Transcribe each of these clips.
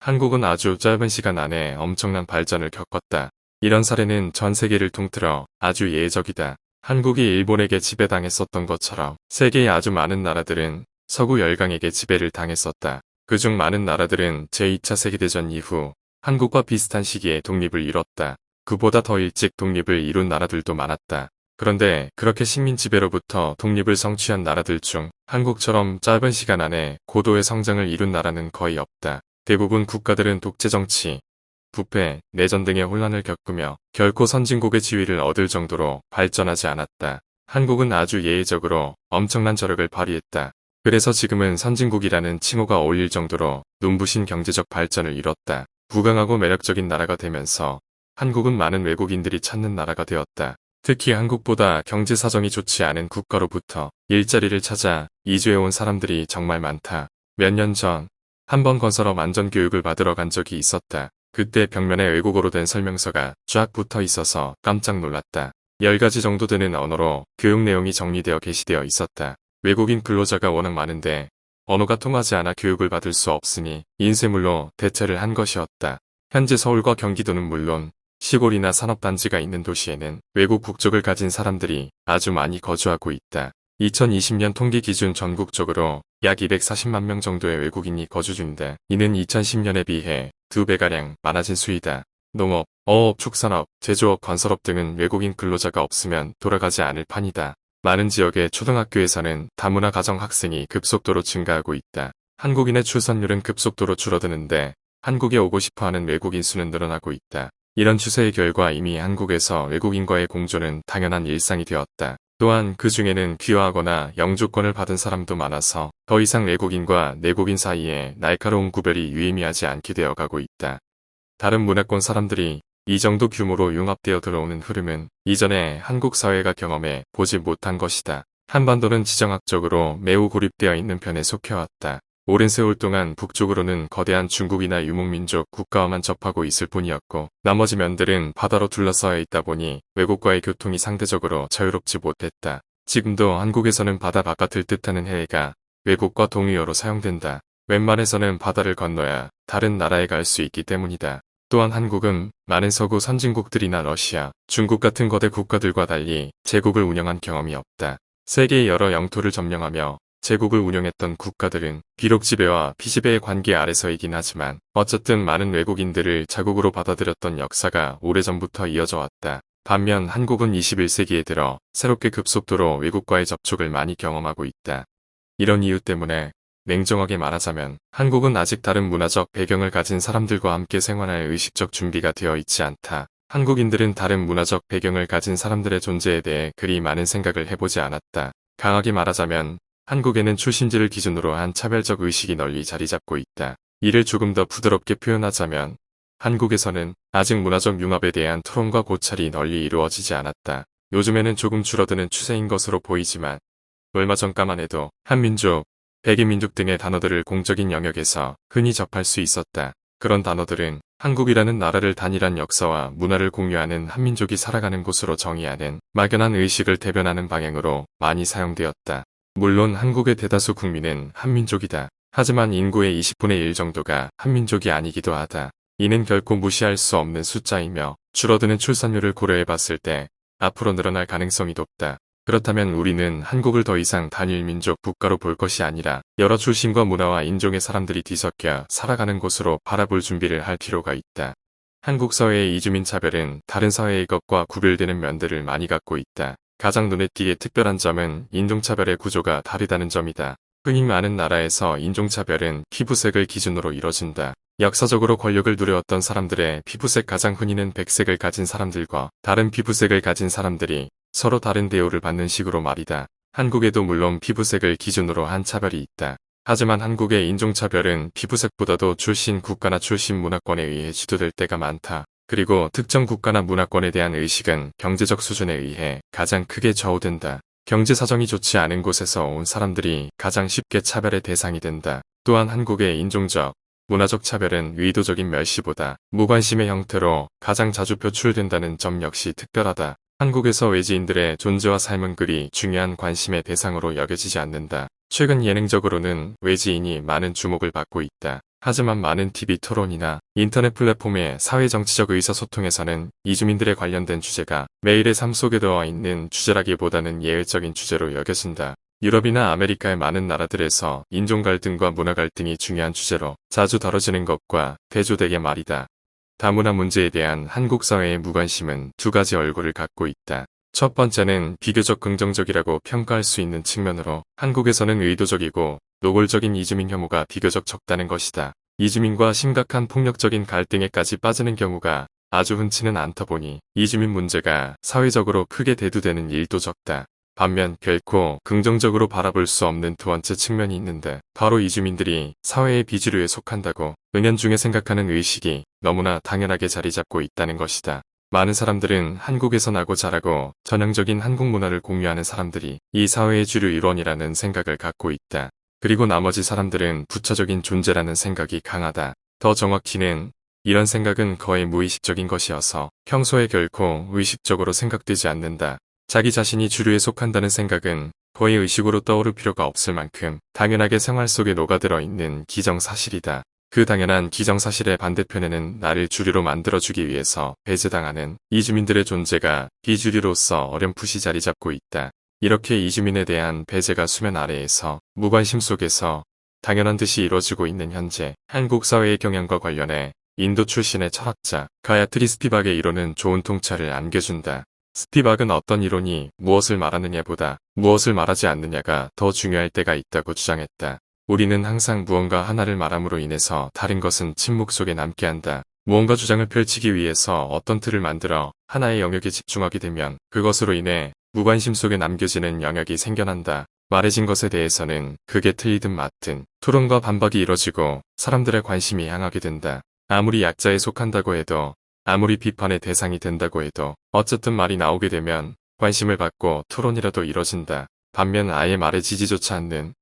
한국은 아주 짧은 시간 안에 엄청난 발전을 겪었다. 이런 사례는 전 세계를 통틀어 아주 예외적이다. 한국이 일본에게 지배당했었던 것처럼 세계의 아주 많은 나라들은 서구 열강에게 지배를 당했었다. 그중 많은 나라들은 제2차 세계대전 이후 한국과 비슷한 시기에 독립을 이뤘다. 그보다 더 일찍 독립을 이룬 나라들도 많았다. 그런데 그렇게 식민 지배로부터 독립을 성취한 나라들 중 한국처럼 짧은 시간 안에 고도의 성장을 이룬 나라는 거의 없다. 대부분 국가들은 독재 정치, 부패, 내전 등의 혼란을 겪으며 결코 선진국의 지위를 얻을 정도로 발전하지 않았다. 한국은 아주 예외적으로 엄청난 저력을 발휘했다. 그래서 지금은 선진국이라는 칭호가 어울릴 정도로 눈부신 경제적 발전을 이뤘다. 부강하고 매력적인 나라가 되면서 한국은 많은 외국인들이 찾는 나라가 되었다. 특히 한국보다 경제 사정이 좋지 않은 국가로부터 일자리를 찾아 이주해온 사람들이 정말 많다. 몇 년 전 한 번 건설업 안전교육을 받으러 간 적이 있었다. 그때 벽면에 외국어로 된 설명서가 쫙 붙어 있어서 깜짝 놀랐다. 10가지 정도 되는 언어로 교육 내용이 정리되어 게시되어 있었다. 외국인 근로자가 워낙 많은데 언어가 통하지 않아 교육을 받을 수 없으니 인쇄물로 대체를 한 것이었다. 현재 서울과 경기도는 물론 시골이나 산업단지가 있는 도시에는 외국 국적을 가진 사람들이 아주 많이 거주하고 있다. 2020년 통계 기준 전국적으로 약 240만 명 정도의 외국인이 거주 중인데 이는 2010년에 비해 2배가량 많아진 수이다. 농업, 어업, 축산업, 제조업, 건설업 등은 외국인 근로자가 없으면 돌아가지 않을 판이다. 많은 지역의 초등학교에서는 다문화 가정 학생이 급속도로 증가하고 있다. 한국인의 출산율은 급속도로 줄어드는데 한국에 오고 싶어하는 외국인 수는 늘어나고 있다. 이런 추세의 결과 이미 한국에서 외국인과의 공존은 당연한 일상이 되었다. 또한 그 중에는 귀화하거나 영주권을 받은 사람도 많아서 더 이상 외국인과 내국인 사이에 날카로운 구별이 유의미하지 않게 되어가고 있다. 다른 문화권 사람들이 이 정도 규모로 융합되어 들어오는 흐름은 이전에 한국 사회가 경험해 보지 못한 것이다. 한반도는 지정학적으로 매우 고립되어 있는 편에 속해왔다. 오랜 세월 동안 북쪽으로는 거대한 중국이나 유목민족 국가와만 접하고 있을 뿐이었고 나머지 면들은 바다로 둘러싸여 있다 보니 외국과의 교통이 상대적으로 자유롭지 못했다. 지금도 한국에서는 바다 바깥을 뜻하는 해외가 외국과 동의어로 사용된다. 웬만해서는 바다를 건너야 다른 나라에 갈 수 있기 때문이다. 또한 한국은 많은 서구 선진국들이나 러시아, 중국 같은 거대 국가들과 달리 제국을 운영한 경험이 없다. 세계의 여러 영토를 점령하며 제국을 운영했던 국가들은 비록 지배와 피지배의 관계 아래서이긴 하지만 어쨌든 많은 외국인들을 자국으로 받아들였던 역사가 오래전부터 이어져 왔다. 반면 한국은 21세기에 들어 새롭게 급속도로 외국과의 접촉을 많이 경험하고 있다. 이런 이유 때문에 냉정하게 말하자면 한국은 아직 다른 문화적 배경을 가진 사람들과 함께 생활할 의식적 준비가 되어 있지 않다. 한국인들은 다른 문화적 배경을 가진 사람들의 존재에 대해 그리 많은 생각을 해보지 않았다. 강하게 말하자면 한국에는 출신지를 기준으로 한 차별적 의식이 널리 자리 잡고 있다. 이를 조금 더 부드럽게 표현하자면 한국에서는 아직 문화적 융합에 대한 토론과 고찰이 널리 이루어지지 않았다. 요즘에는 조금 줄어드는 추세인 것으로 보이지만 얼마 전까만 해도 한민족, 백인민족 등의 단어들을 공적인 영역에서 흔히 접할 수 있었다. 그런 단어들은 한국이라는 나라를 단일한 역사와 문화를 공유하는 한민족이 살아가는 곳으로 정의하는 막연한 의식을 대변하는 방향으로 많이 사용되었다. 물론 한국의 대다수 국민은 한민족이다. 하지만 인구의 20분의 1 정도가 한민족이 아니기도 하다. 이는 결코 무시할 수 없는 숫자이며 줄어드는 출산율을 고려해봤을 때 앞으로 늘어날 가능성이 높다. 그렇다면 우리는 한국을 더 이상 단일민족 국가로 볼 것이 아니라 여러 출신과 문화와 인종의 사람들이 뒤섞여 살아가는 곳으로 바라볼 준비를 할 필요가 있다. 한국 사회의 이주민 차별은 다른 사회의 것과 구별되는 면들을 많이 갖고 있다. 가장 눈에 띄게 특별한 점은 인종차별의 구조가 다르다는 점이다. 흔히 많은 나라에서 인종차별은 피부색을 기준으로 이뤄진다. 역사적으로 권력을 누려왔던 사람들의 피부색 가장 흔히는 백색을 가진 사람들과 다른 피부색을 가진 사람들이 서로 다른 대우를 받는 식으로 말이다. 한국에도 물론 피부색을 기준으로 한 차별이 있다. 하지만 한국의 인종차별은 피부색보다도 출신 국가나 출신 문화권에 의해 주도될 때가 많다. 그리고 특정 국가나 문화권에 대한 의식은 경제적 수준에 의해 가장 크게 좌우된다. 경제 사정이 좋지 않은 곳에서 온 사람들이 가장 쉽게 차별의 대상이 된다. 또한 한국의 인종적, 문화적 차별은 의도적인 멸시보다 무관심의 형태로 가장 자주 표출된다는 점 역시 특별하다. 한국에서 외지인들의 존재와 삶은 그리 중요한 관심의 대상으로 여겨지지 않는다. 최근 예능적으로는 외지인이 많은 주목을 받고 있다. 하지만 많은 TV 토론이나 인터넷 플랫폼의 사회정치적 의사소통에서는 이주민들에 관련된 주제가 매일의 삶 속에 들어와 있는 주제라기보다는 예외적인 주제로 여겨진다. 유럽이나 아메리카의 많은 나라들에서 인종 갈등과 문화 갈등이 중요한 주제로 자주 다뤄지는 것과 대조되게 말이다. 다문화 문제에 대한 한국 사회의 무관심은 두 가지 얼굴을 갖고 있다. 첫 번째는 비교적 긍정적이라고 평가할 수 있는 측면으로 한국에서는 의도적이고 노골적인 이주민 혐오가 비교적 적다는 것이다. 이주민과 심각한 폭력적인 갈등에까지 빠지는 경우가 아주 흔치는 않다 보니 이주민 문제가 사회적으로 크게 대두되는 일도 적다. 반면 결코 긍정적으로 바라볼 수 없는 두 번째 측면이 있는데 바로 이주민들이 사회의 비주류에 속한다고 은연중에 생각하는 의식이 너무나 당연하게 자리 잡고 있다는 것이다. 많은 사람들은 한국에서 나고 자라고 전형적인 한국 문화를 공유하는 사람들이 이 사회의 주류 일원이라는 생각을 갖고 있다. 그리고 나머지 사람들은 부차적인 존재라는 생각이 강하다. 더 정확히는 이런 생각은 거의 무의식적인 것이어서 평소에 결코 의식적으로 생각되지 않는다. 자기 자신이 주류에 속한다는 생각은 거의 의식으로 떠오를 필요가 없을 만큼 당연하게 생활 속에 녹아들어 있는 기정사실이다. 그 당연한 기정사실의 반대편에는 나를 주류로 만들어주기 위해서 배제당하는 이주민들의 존재가 비주류로서 어렴풋이 자리 잡고 있다. 이렇게 이주민에 대한 배제가 수면 아래에서 무관심 속에서 당연한 듯이 이루어지고 있는 현재 한국 사회의 경향과 관련해 인도 출신의 철학자 가야트리 스피박의 이론은 좋은 통찰을 안겨준다. 스피박은 어떤 이론이 무엇을 말하느냐보다 무엇을 말하지 않느냐가 더 중요할 때가 있다고 주장했다. 우리는 항상 무언가 하나를 말함으로 인해서 다른 것은 침묵 속에 남게 한다. 무언가 주장을 펼치기 위해서 어떤 틀을 만들어 하나의 영역에 집중하게 되면 그것으로 인해 무관심 속에 남겨지는 영역이 생겨난다. 말해진 것에 대해서는 그게 틀리든 맞든 토론과 반박이 이뤄지고 사람들의 관심이 향하게 된다. 아무리 약자에 속한다고 해도 아무리 비판의 대상이 된다고 해도 어쨌든 말이 나오게 되면 관심을 받고 토론이라도 이뤄진다. 반면 아예 말해지지조차 않는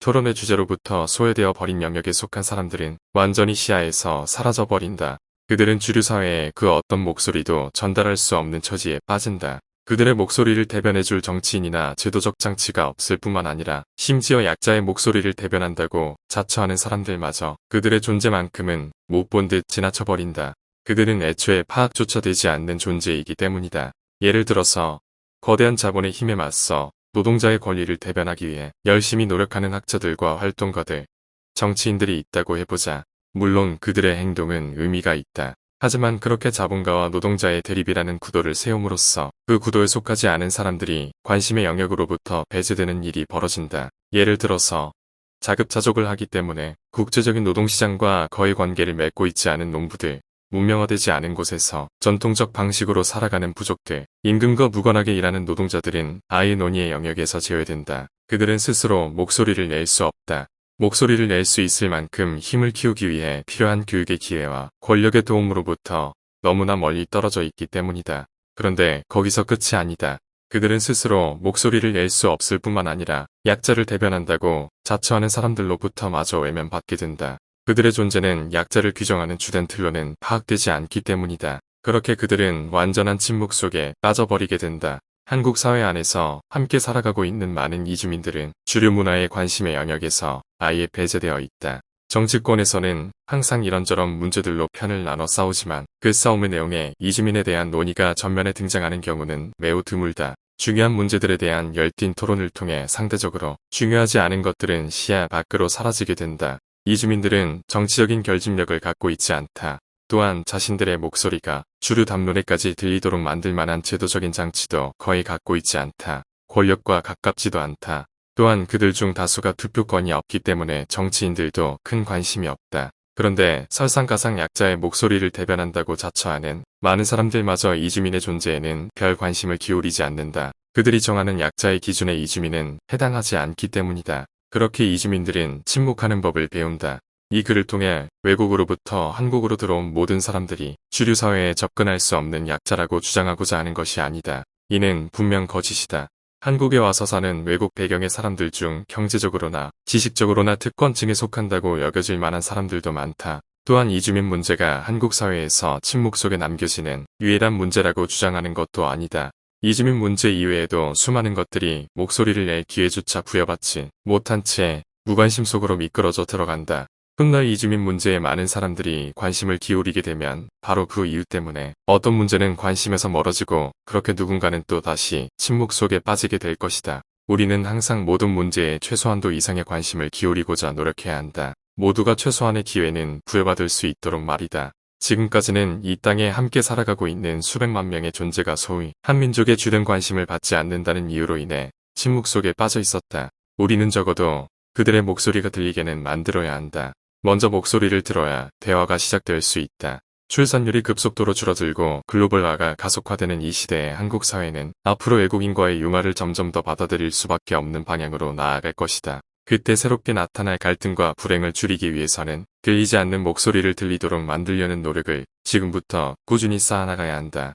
토론의 주제로부터 소외되어 버린 영역에 속한 사람들은 완전히 시야에서 사라져버린다. 그들은 주류 사회의 그 어떤 목소리도 전달할 수 없는 처지에 빠진다. 그들의 목소리를 대변해줄 정치인이나 제도적 장치가 없을 뿐만 아니라 심지어 약자의 목소리를 대변한다고 자처하는 사람들마저 그들의 존재만큼은 못 본 듯 지나쳐버린다. 그들은 애초에 파악조차 되지 않는 존재이기 때문이다. 예를 들어서 거대한 자본의 힘에 맞서 노동자의 권리를 대변하기 위해 열심히 노력하는 학자들과 활동가들, 정치인들이 있다고 해보자. 물론 그들의 행동은 의미가 있다. 하지만 그렇게 자본가와 노동자의 대립이라는 구도를 세움으로써 그 구도에 속하지 않은 사람들이 관심의 영역으로부터 배제되는 일이 벌어진다. 예를 들어서 자급자족을 하기 때문에 국제적인 노동시장과 거의 관계를 맺고 있지 않은 농부들, 문명화되지 않은 곳에서 전통적 방식으로 살아가는 부족들, 임금과 무관하게 일하는 노동자들은 아예 논의의 영역에서 제외된다. 그들은 스스로 목소리를 낼 수 없다. 목소리를 낼 수 있을 만큼 힘을 키우기 위해 필요한 교육의 기회와 권력의 도움으로부터 너무나 멀리 떨어져 있기 때문이다. 그런데 거기서 끝이 아니다. 그들은 스스로 목소리를 낼 수 없을 뿐만 아니라 약자를 대변한다고 자처하는 사람들로부터 마저 외면받게 된다. 그들의 존재는 약자를 규정하는 주된 틀로는 파악되지 않기 때문이다. 그렇게 그들은 완전한 침묵 속에 빠져버리게 된다. 한국 사회 안에서 함께 살아가고 있는 많은 이주민들은 주류 문화의 관심의 영역에서 아예 배제되어 있다. 정치권에서는 항상 이런저런 문제들로 편을 나눠 싸우지만 그 싸움의 내용에 이주민에 대한 논의가 전면에 등장하는 경우는 매우 드물다. 중요한 문제들에 대한 열띤 토론을 통해 상대적으로 중요하지 않은 것들은 시야 밖으로 사라지게 된다. 이주민들은 정치적인 결집력을 갖고 있지 않다. 또한 자신들의 목소리가 주류 담론에까지 들리도록 만들 만한 제도적인 장치도 거의 갖고 있지 않다. 권력과 가깝지도 않다. 또한 그들 중 다수가 투표권이 없기 때문에 정치인들도 큰 관심이 없다. 그런데 설상가상 약자의 목소리를 대변한다고 자처하는 많은 사람들마저 이주민의 존재에는 별 관심을 기울이지 않는다. 그들이 정하는 약자의 기준에 이주민은 해당하지 않기 때문이다. 그렇게 이주민들은 침묵하는 법을 배운다. 이 글을 통해 외국으로부터 한국으로 들어온 모든 사람들이 주류 사회에 접근할 수 없는 약자라고 주장하고자 하는 것이 아니다. 이는 분명 거짓이다. 한국에 와서 사는 외국 배경의 사람들 중 경제적으로나 지식적으로나 특권층에 속한다고 여겨질 만한 사람들도 많다. 또한 이주민 문제가 한국 사회에서 침묵 속에 남겨지는 유일한 문제라고 주장하는 것도 아니다. 이주민 문제 이외에도 수많은 것들이 목소리를 낼 기회조차 부여받지 못한 채 무관심 속으로 미끄러져 들어간다. 훗날 이주민 문제에 많은 사람들이 관심을 기울이게 되면 바로 그 이유 때문에 어떤 문제는 관심에서 멀어지고 그렇게 누군가는 또 다시 침묵 속에 빠지게 될 것이다. 우리는 항상 모든 문제에 최소한도 이상의 관심을 기울이고자 노력해야 한다. 모두가 최소한의 기회는 부여받을 수 있도록 말이다. 지금까지는 이 땅에 함께 살아가고 있는 수백만 명의 존재가 소위 한민족의 주된 관심을 받지 않는다는 이유로 인해 침묵 속에 빠져 있었다. 우리는 적어도 그들의 목소리가 들리게는 만들어야 한다. 먼저 목소리를 들어야 대화가 시작될 수 있다. 출산율이 급속도로 줄어들고 글로벌화가 가속화되는 이 시대의 한국 사회는 앞으로 외국인과의 융화를 점점 더 받아들일 수밖에 없는 방향으로 나아갈 것이다. 그때 새롭게 나타날 갈등과 불행을 줄이기 위해서는 들리지 않는 목소리를 들리도록 만들려는 노력을 지금부터 꾸준히 쌓아나가야 한다.